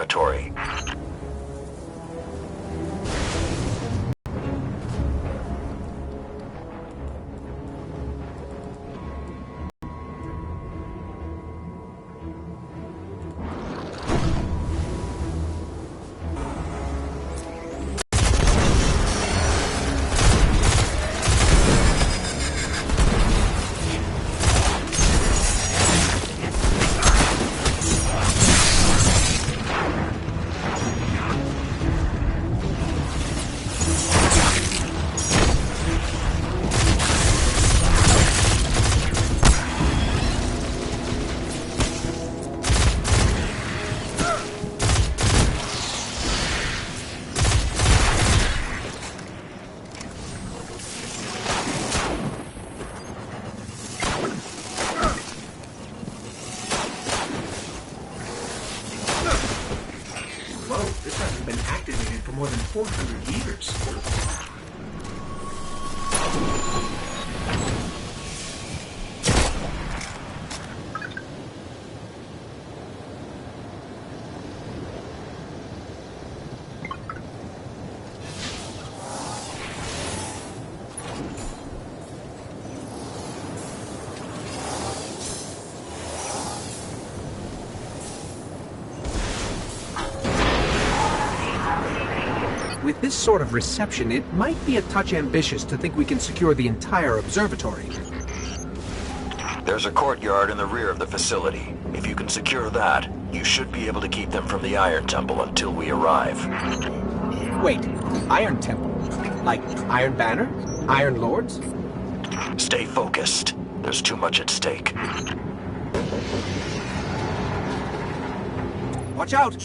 observatory. Whoa, this hasn't been activated for more than 400 years. With this sort of reception, it might be a touch ambitious to think we can secure the entire observatory. There's a courtyard in the rear of the facility. If you can secure that, you should be able to keep them from the Iron Temple until we arrive. Wait, Iron Temple? Like Iron Banner? Iron Lords? Stay focused. There's too much at stake. Watch out!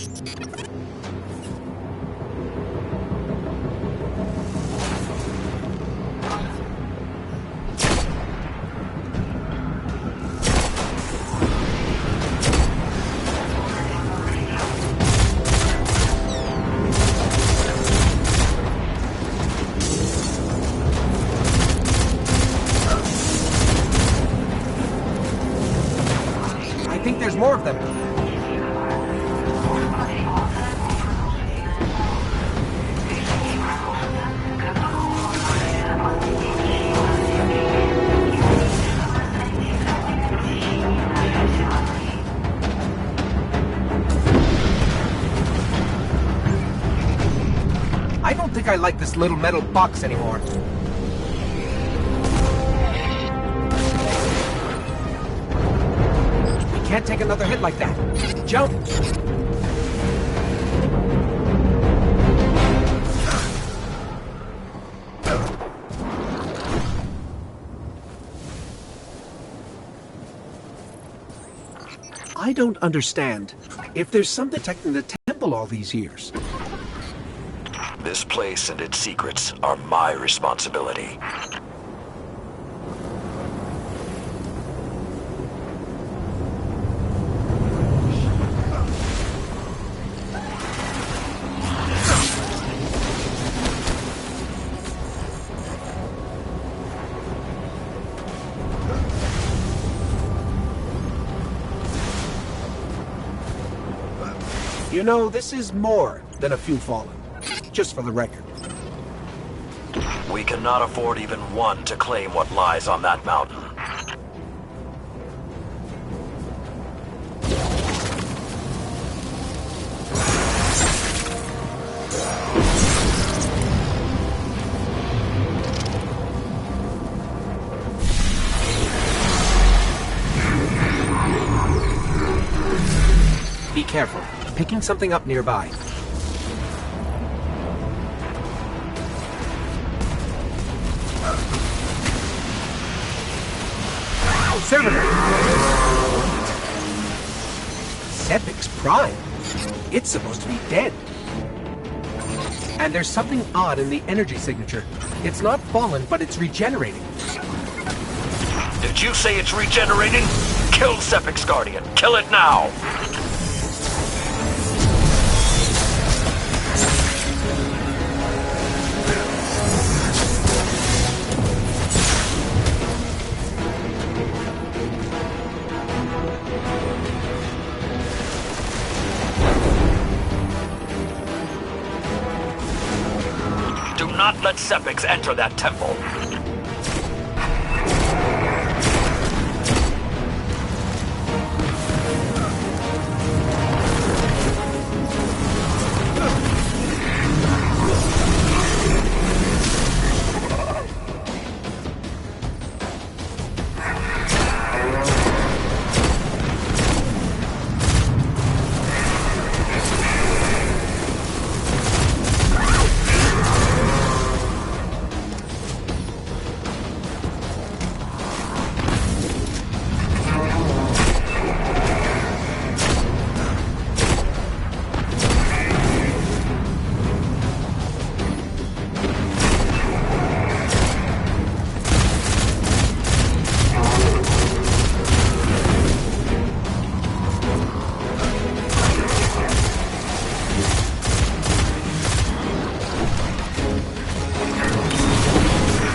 I think there's more of them. I don't think I like this little metal box anymore. We can't take another hit like that. Jump! I don't understand. If there's something protecting the temple all these years. This place and its secrets are my responsibility. You know, this is more than a few fallen. Just for the record. We cannot afford even one to claim what lies on that mountain. Be careful. Picking something up nearby. Servitor! Sepix Prime? It's supposed to be dead. And there's something odd in the energy signature. It's not fallen, but it's regenerating. Did you say it's regenerating? Kill Sepix Guardian. Kill it now! not let Sepix enter that temple.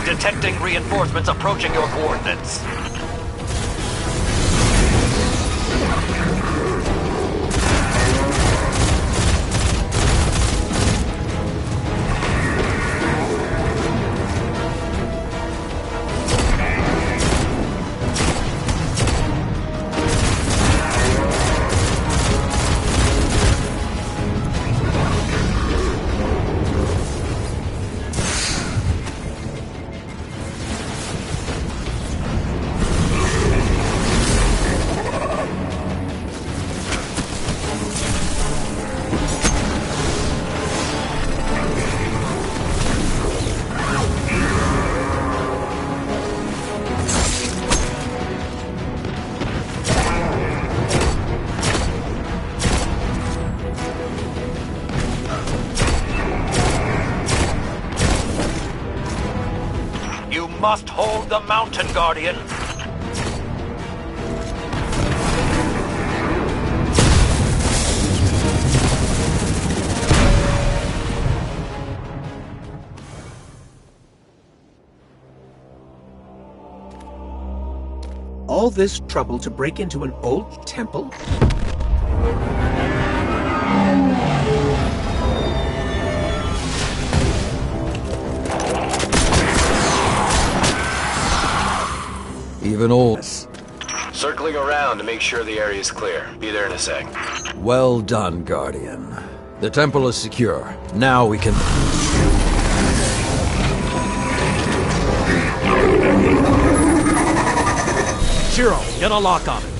Detecting reinforcements approaching your coordinates. You must hold the mountain, Guardian. All this trouble to break into an old temple? Even old. Circling around to make sure the area is clear. Be there in a sec. Well done, Guardian. The temple is secure. Now we can... Shiro, get a lock on it.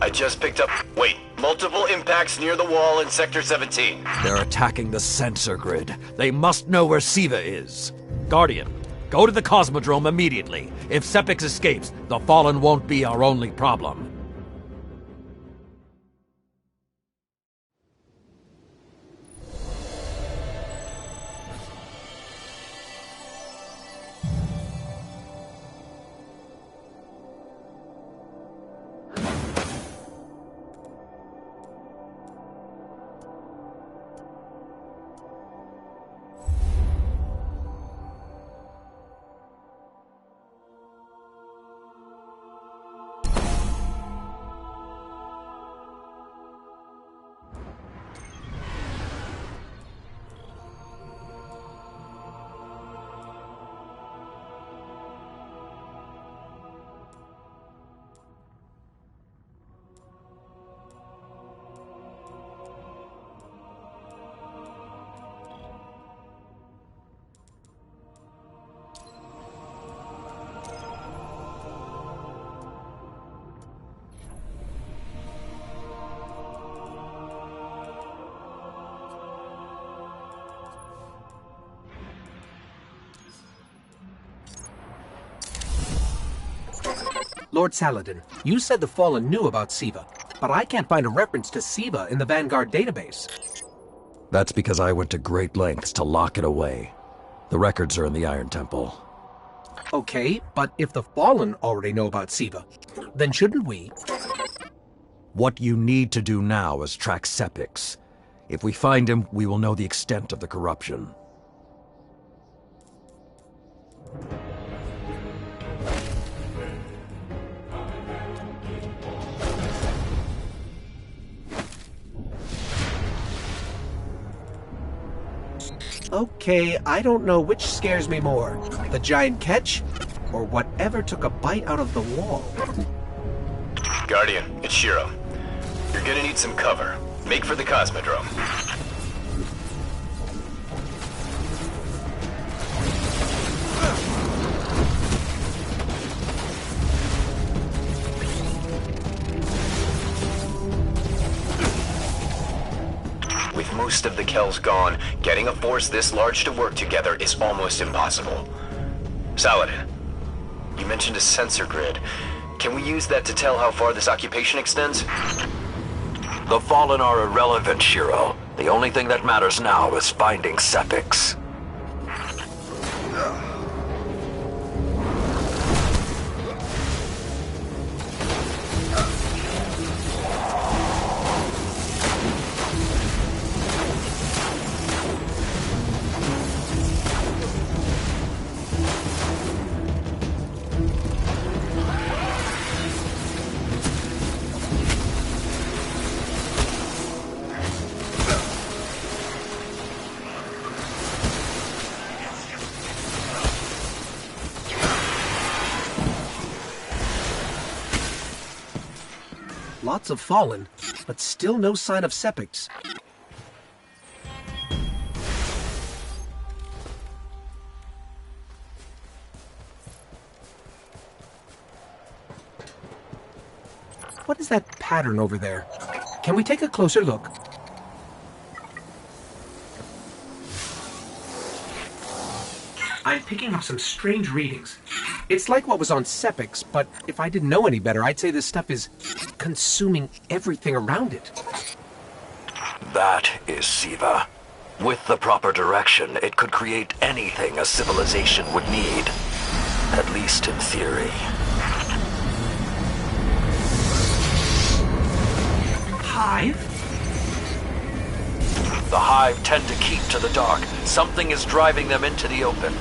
I just picked up... Wait. Multiple impacts near the wall in Sector 17. They're attacking the sensor grid. They must know where Siva is. Guardian, go to the Cosmodrome immediately. If Sepix escapes, the Fallen won't be our only problem. Lord Saladin, you said the Fallen knew about Siva, but I can't find a reference to Siva in the Vanguard database. That's because I went to great lengths to lock it away. The records are in the Iron Temple. Okay, but if the Fallen already know about Siva, then shouldn't we? What you need to do now is track Sepix. If we find him, we will know the extent of the corruption. Okay, I don't know which scares me more. The giant catch, or whatever took a bite out of the wall. Guardian, it's Shiro. You're gonna need some cover. Make for the Cosmodrome. With most of the Kells gone, getting a force this large to work together is almost impossible. Saladin, you mentioned a sensor grid. Can we use that to tell how far this occupation extends? The Fallen are irrelevant, Shiro. The only thing that matters now is finding Sepix. Lots of Fallen, but still no sign of Sepix. What is that pattern over there? Can we take a closer look? I'm picking up some strange readings. It's like what was on Sepix, but if I didn't know any better, I'd say this stuff is consuming everything around it. That is Siva. With the proper direction, it could create anything a civilization would need. At least in theory. Hive? The Hive tend to keep to the dark. Something is driving them into the open.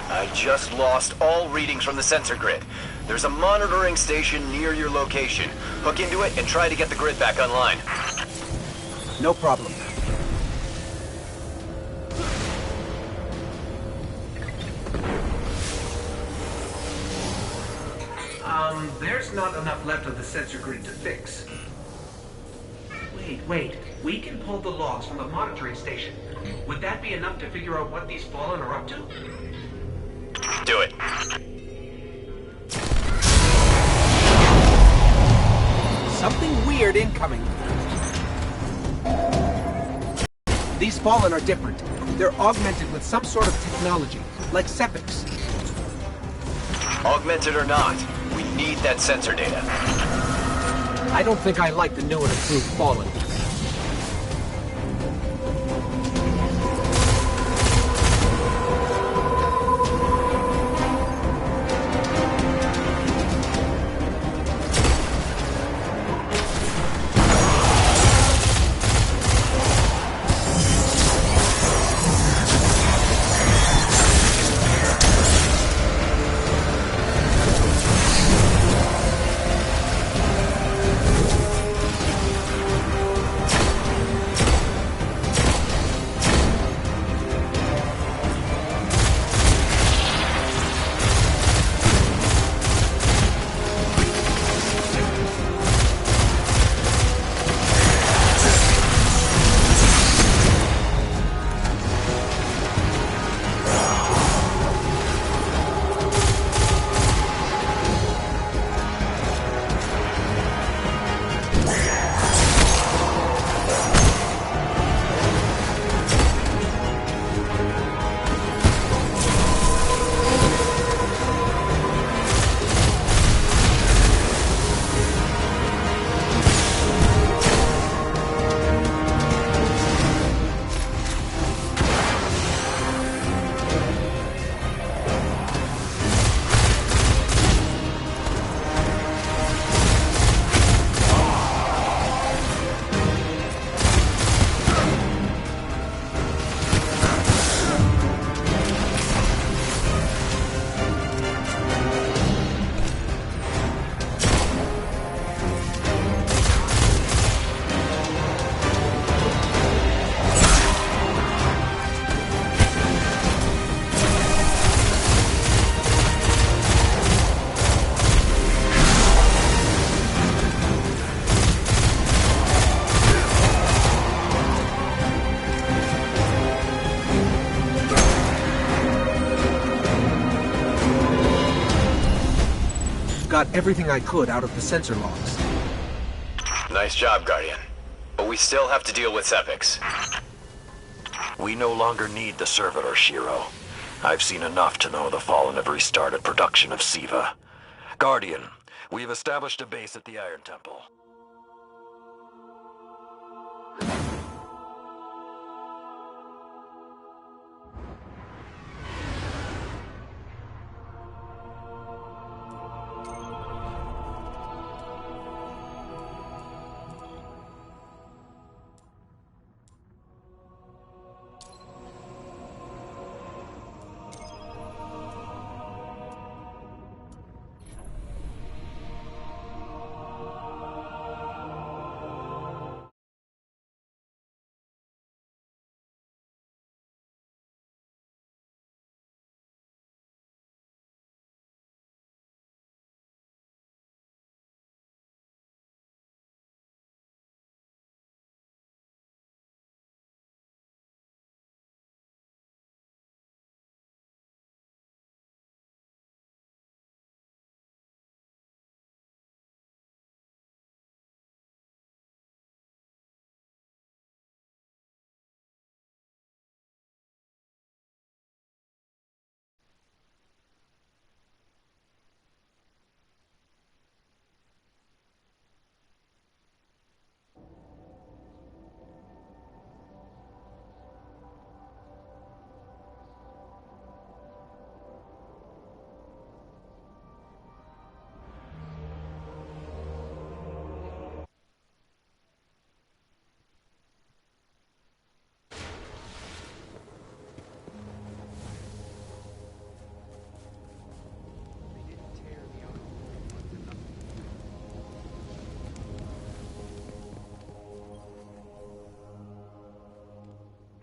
I just lost all readings from the sensor grid. There's a monitoring station near your location. Hook into it and try to get the grid back online. No problem. There's not enough left of the sensor grid to fix. Wait. We can pull the logs from the monitoring station. Would that be enough to figure out what these Fallen are up to? Do it. Something weird incoming. These Fallen are different. They're augmented with some sort of technology, like Sepix. Augmented or not, we need that sensor data. I don't think I like the new and improved Fallen. got everything I could out of the sensor logs. Nice job, Guardian. But we still have to deal with Sepix. We no longer need the servitor, Shiro. I've seen enough to know the Fallen have restarted production of SIVA. Guardian, we've established a base at the Iron Temple.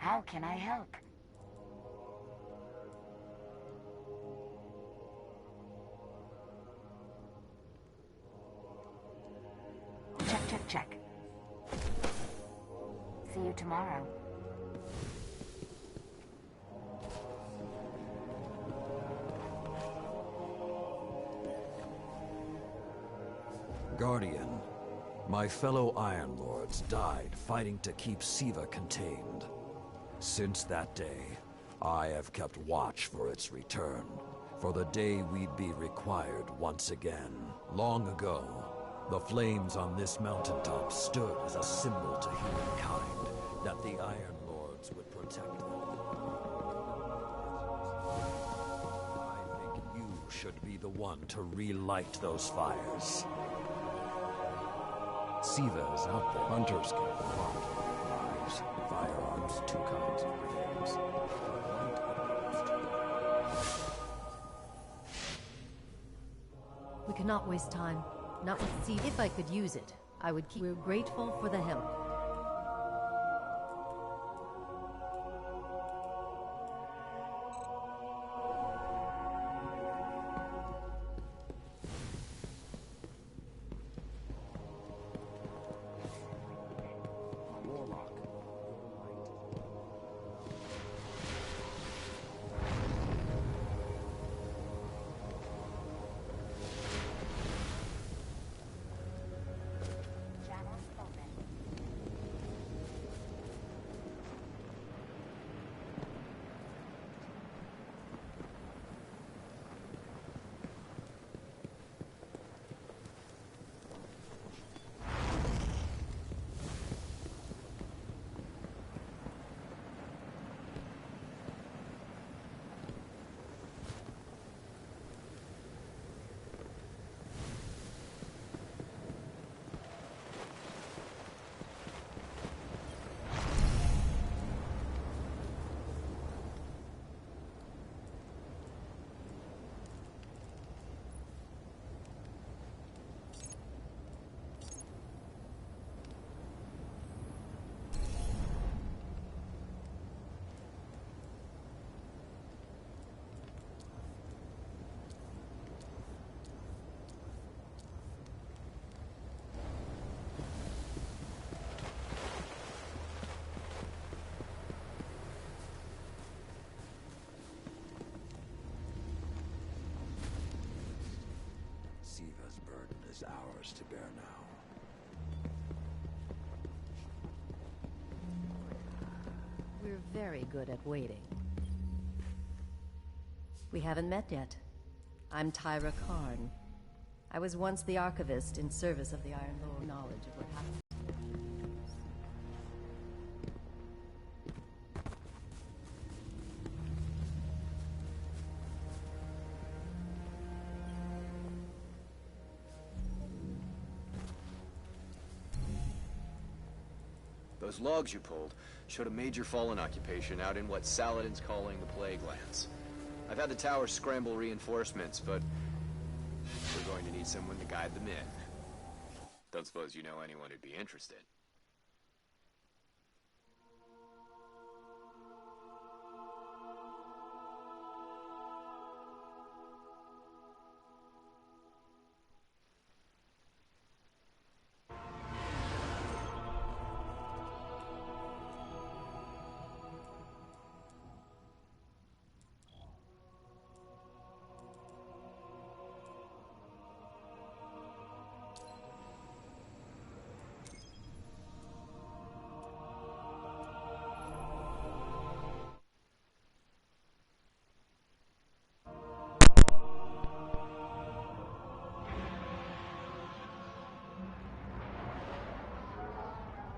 How can I help? Check. See you tomorrow. Guardian, my fellow Iron Lords died fighting to keep SIVA contained. Since that day, I have kept watch for its return, for the day we'd be required once again. Long ago, the flames on this mountaintop stood as a symbol to humankind that the Iron Lords would protect them. I think you should be the one to relight those fires. SIVA is out there. Hunters get knives, firearms, two kinds of grenades. We cannot waste time. Not with seed. If I could use it, I would keep. We're grateful for the help. ours to bear now. We're very good at waiting. We haven't met yet. I'm Tyra Karn. I was once the archivist in service of the Iron Lord, knowledge of what happened. Those logs you pulled showed a major Fallen occupation out in what Saladin's calling the Plague Lands. I've had the tower scramble reinforcements, but we're going to need someone to guide them in. Don't suppose you know anyone who'd be interested.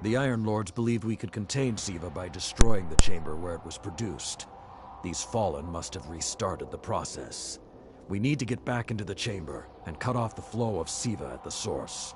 The Iron Lords believed we could contain Siva by destroying the chamber where it was produced. These Fallen must have restarted the process. We need to get back into the chamber and cut off the flow of Siva at the source.